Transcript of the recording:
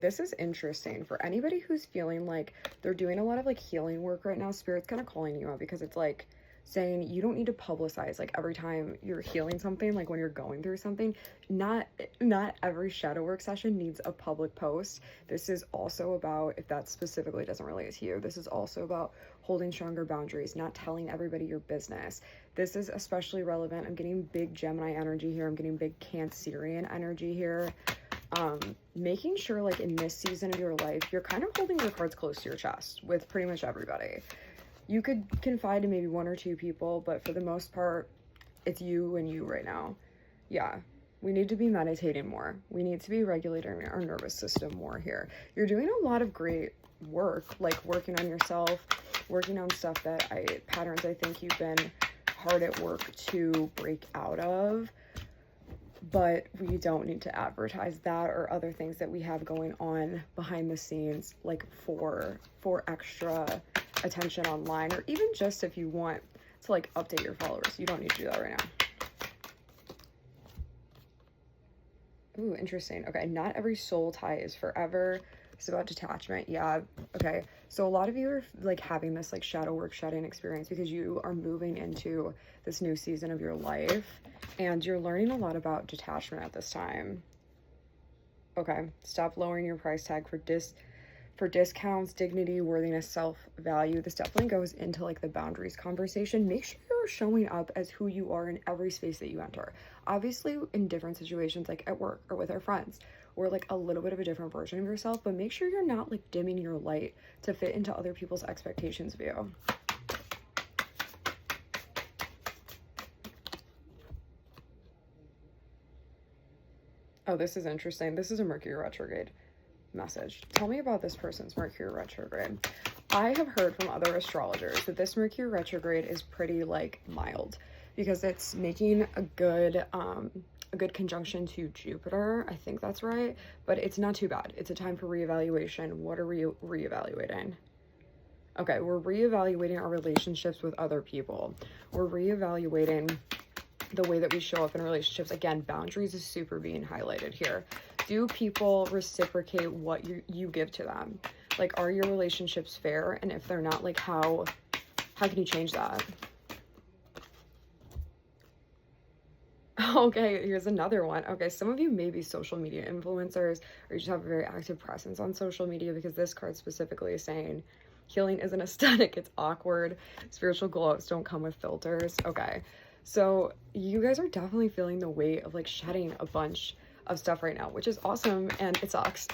This is interesting for anybody who's feeling like they're doing a lot of like healing work right now. Spirit's kind of calling you out because it's like saying you don't need to publicize like every time you're healing something, like when you're going through something. Not every shadow work session needs a public post. This is also about, if that specifically doesn't relate to you, this is also about holding stronger boundaries, not telling everybody your business. This is especially relevant. I'm getting big Gemini energy here. I'm getting big Cancerian energy here. Making sure like in this season of your life, you're kind of holding your cards close to your chest with pretty much everybody. You could confide in maybe one or two people, but for the most part, it's you and you right now. Yeah, we need to be meditating more. We need to be regulating our nervous system more here. You're doing a lot of great work, like working on yourself, working on stuff patterns I think you've been hard at work to break out of. But we don't need to advertise that or other things that we have going on behind the scenes, like for extra attention online, or even just if you want to like update your followers. You don't need to do that right now. Ooh, interesting. Okay, not every soul tie is forever. It's about detachment. Yeah, okay. So a lot of you are like having this like shadow work shedding experience because you are moving into this new season of your life and you're learning a lot about detachment at this time. Okay, stop lowering your price tag for discounts, dignity, worthiness, self-value. This definitely goes into like the boundaries conversation. Make sure you're showing up as who you are in every space that you enter. Obviously in different situations, like at work or with our friends, or like a little bit of a different version of yourself, but make sure you're not like dimming your light to fit into other people's expectations of you. Oh, this is interesting. This is a Mercury retrograde message. Tell me about this person's Mercury retrograde. I have heard from other astrologers that this Mercury retrograde is pretty like mild because it's making a good conjunction to Jupiter. I think that's right, but it's not too bad. It's a time for reevaluation. What are we reevaluating? Okay, we're reevaluating our relationships with other people. We're reevaluating the way that we show up in relationships. Again, boundaries is super being highlighted here. Do people reciprocate what you give to them? Like, are your relationships fair? And if they're not, like, how can you change that? Okay, here's another one. Okay, some of you may be social media influencers, or you just have a very active presence on social media, because this card specifically is saying healing isn't aesthetic, it's awkward. Spiritual glow-ups don't come with filters. Okay, so you guys are definitely feeling the weight of like shedding a bunch of stuff right now, which is awesome, and it sucks.